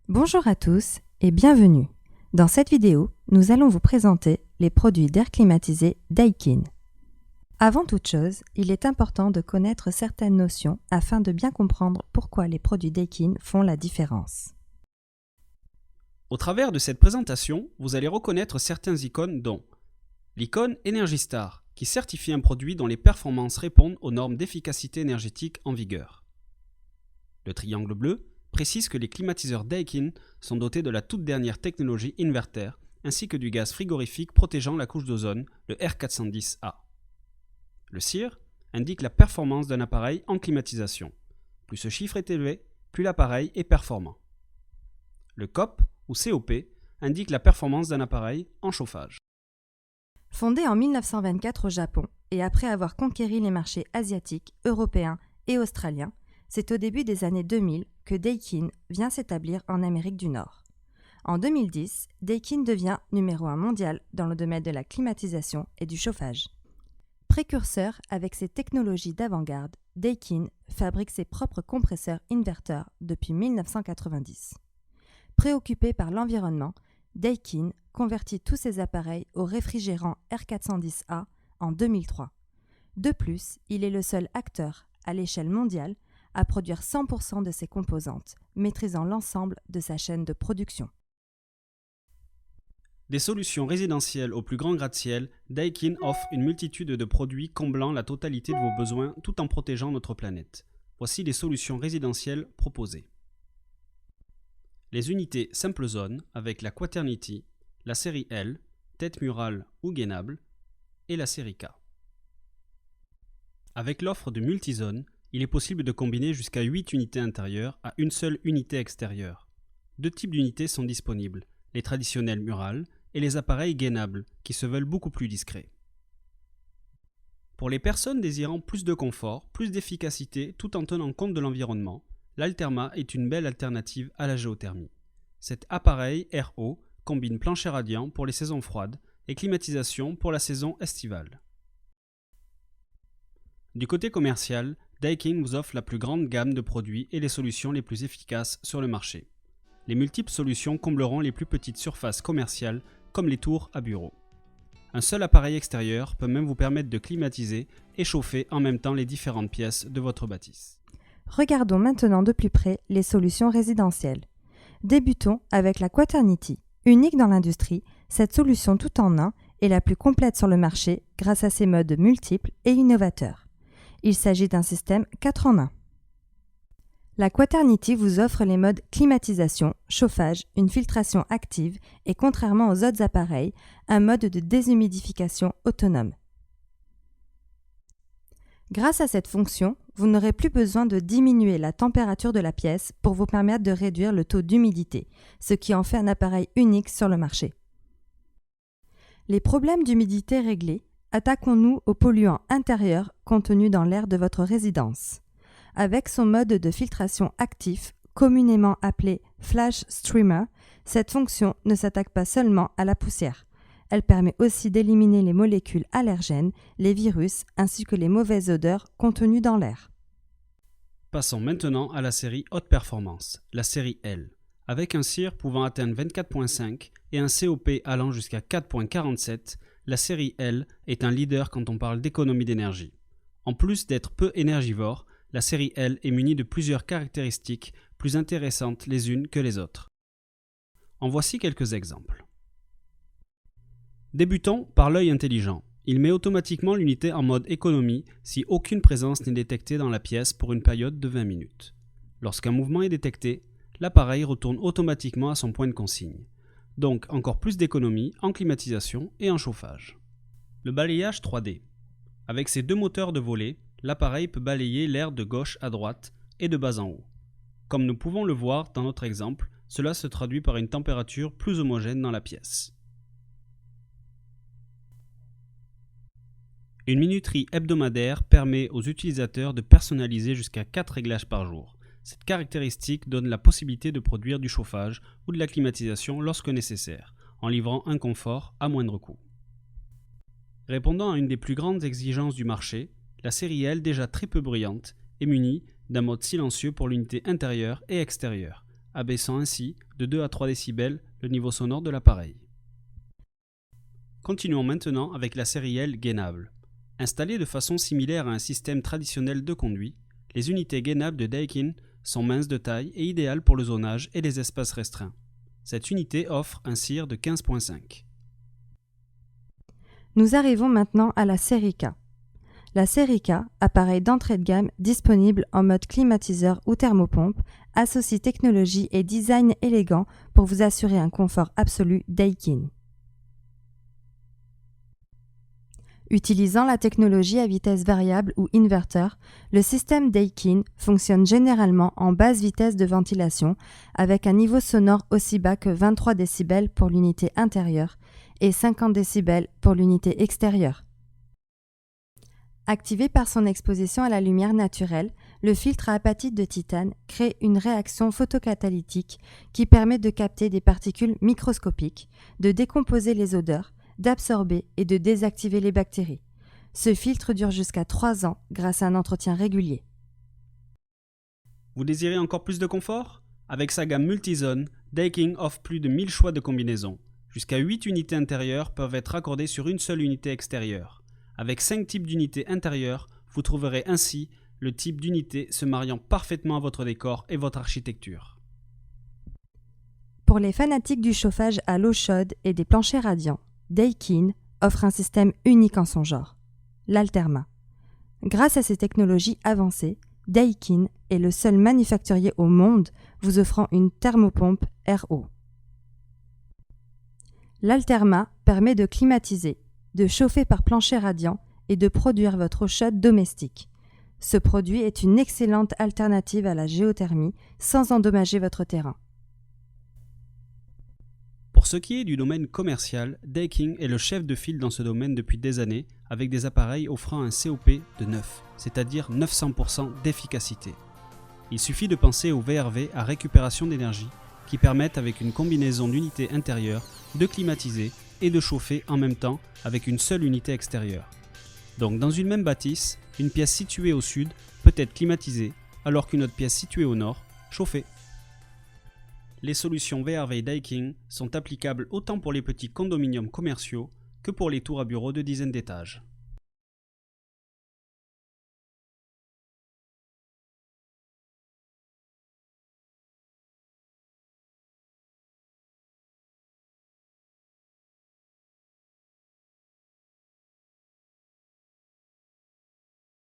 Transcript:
Bonjour à tous et bienvenue. Dans cette vidéo, nous allons vous présenter les produits d'air climatisé Daikin. Avant toute chose, il est important de connaître certaines notions afin de bien comprendre pourquoi les produits Daikin font la différence. Au travers de cette présentation, vous allez reconnaître certaines icônes dont l'icône Energy Star, qui certifie un produit dont les performances répondent aux normes d'efficacité énergétique en vigueur. Le triangle bleu précise que les climatiseurs Daikin sont dotés de la toute dernière technologie inverter, ainsi que du gaz frigorifique protégeant la couche d'ozone, le R410A. Le CIR indique la performance d'un appareil en climatisation. Plus ce chiffre est élevé, plus l'appareil est performant. Le COP ou COP indique la performance d'un appareil en chauffage. Fondé en 1924 au Japon et après avoir conquéri les marchés asiatiques, européens et australiens, c'est au début des années 2000 que Daikin vient s'établir en Amérique du Nord. En 2010, Daikin devient numéro 1 mondial dans le domaine de la climatisation et du chauffage. Précurseur avec ses technologies d'avant-garde, Daikin fabrique ses propres compresseurs inverteurs depuis 1990. Préoccupé par l'environnement, Daikin convertit tous ses appareils au réfrigérant R410A en 2003. De plus, il est le seul acteur à l'échelle mondiale à produire 100% de ses composantes, maîtrisant l'ensemble de sa chaîne de production. Des solutions résidentielles au plus grand gratte-ciel, Daikin offre une multitude de produits comblant la totalité de vos besoins tout en protégeant notre planète. Voici les solutions résidentielles proposées. Les unités simple zone avec la Quaternity, la série L, tête murale ou gainable, et la série K. Avec l'offre de multizone, il est possible de combiner jusqu'à 8 unités intérieures à une seule unité extérieure. Deux types d'unités sont disponibles, les traditionnels murales et les appareils gainables qui se veulent beaucoup plus discrets. Pour les personnes désirant plus de confort, plus d'efficacité tout en tenant compte de l'environnement, l'Alterma est une belle alternative à la géothermie. Cet appareil RO combine plancher radiant pour les saisons froides et climatisation pour la saison estivale. Du côté commercial, Daikin vous offre la plus grande gamme de produits et les solutions les plus efficaces sur le marché. Les multiples solutions combleront les plus petites surfaces commerciales comme les tours à bureaux. Un seul appareil extérieur peut même vous permettre de climatiser et chauffer en même temps les différentes pièces de votre bâtisse. Regardons maintenant de plus près les solutions résidentielles. Débutons avec la Quaternity. Unique dans l'industrie, cette solution tout en un est la plus complète sur le marché grâce à ses modes multiples et innovateurs. Il s'agit d'un système 4 en 1. La Quaternity vous offre les modes climatisation, chauffage, une filtration active et, contrairement aux autres appareils, un mode de déshumidification autonome. Grâce à cette fonction, vous n'aurez plus besoin de diminuer la température de la pièce pour vous permettre de réduire le taux d'humidité, ce qui en fait un appareil unique sur le marché. Les problèmes d'humidité réglés, attaquons-nous aux polluants intérieurs contenus dans l'air de votre résidence. Avec son mode de filtration actif, communément appelé Flash Streamer, cette fonction ne s'attaque pas seulement à la poussière. Elle permet aussi d'éliminer les molécules allergènes, les virus ainsi que les mauvaises odeurs contenues dans l'air. Passons maintenant à la série Haute Performance, la série L. Avec un CIR pouvant atteindre 24.5 et un COP allant jusqu'à 4.47, la série L est un leader quand on parle d'économie d'énergie. En plus d'être peu énergivore, la série L est munie de plusieurs caractéristiques plus intéressantes les unes que les autres. En voici quelques exemples. Débutons par l'œil intelligent. Il met automatiquement l'unité en mode économie si aucune présence n'est détectée dans la pièce pour une période de 20 minutes. Lorsqu'un mouvement est détecté, l'appareil retourne automatiquement à son point de consigne. Donc encore plus d'économie en climatisation et en chauffage. Le balayage 3D. Avec ses deux moteurs de volet, l'appareil peut balayer l'air de gauche à droite et de bas en haut. Comme nous pouvons le voir dans notre exemple, cela se traduit par une température plus homogène dans la pièce. Une minuterie hebdomadaire permet aux utilisateurs de personnaliser jusqu'à 4 réglages par jour. Cette caractéristique donne la possibilité de produire du chauffage ou de la climatisation lorsque nécessaire, en livrant un confort à moindre coût. Répondant à une des plus grandes exigences du marché, la série L, déjà très peu bruyante, est munie d'un mode silencieux pour l'unité intérieure et extérieure, abaissant ainsi de 2 à 3 décibels le niveau sonore de l'appareil. Continuons maintenant avec la série L gainable. Installées de façon similaire à un système traditionnel de conduit, les unités gainables de Daikin sont minces de taille et idéales pour le zonage et les espaces restreints. Cette unité offre un CIR de 15.5. Nous arrivons maintenant à la série K. La série K, appareil d'entrée de gamme disponible en mode climatiseur ou thermopompe, associe technologie et design élégant pour vous assurer un confort absolu Daikin. Utilisant la technologie à vitesse variable ou inverteur, le système Daikin fonctionne généralement en basse vitesse de ventilation avec un niveau sonore aussi bas que 23 décibels pour l'unité intérieure et 50 décibels pour l'unité extérieure. Activé par son exposition à la lumière naturelle, le filtre à apatite de titane crée une réaction photocatalytique qui permet de capter des particules microscopiques, de décomposer les odeurs, d'absorber et de désactiver les bactéries. Ce filtre dure jusqu'à 3 ans grâce à un entretien régulier. Vous désirez encore plus de confort? Avec sa gamme multizone, Daikin offre plus de 1000 choix de combinaisons. Jusqu'à 8 unités intérieures peuvent être raccordées sur une seule unité extérieure. Avec 5 types d'unités intérieures, vous trouverez ainsi le type d'unité se mariant parfaitement à votre décor et votre architecture. Pour les fanatiques du chauffage à l'eau chaude et des planchers radiants, Daikin offre un système unique en son genre, l'Alterma. Grâce à ses technologies avancées, Daikin est le seul manufacturier au monde vous offrant une thermopompe RO. L'Alterma permet de climatiser, de chauffer par plancher radiant et de produire votre eau chaude domestique. Ce produit est une excellente alternative à la géothermie sans endommager votre terrain. Pour ce qui est du domaine commercial, Daikin est le chef de file dans ce domaine depuis des années avec des appareils offrant un COP de 9, c'est-à-dire 900% d'efficacité. Il suffit de penser au VRV à récupération d'énergie qui permettent avec une combinaison d'unités intérieures de climatiser et de chauffer en même temps avec une seule unité extérieure. Donc dans une même bâtisse, une pièce située au sud peut être climatisée alors qu'une autre pièce située au nord chauffée. Les solutions VRV Daikin sont applicables autant pour les petits condominiums commerciaux que pour les tours à bureaux de dizaines d'étages.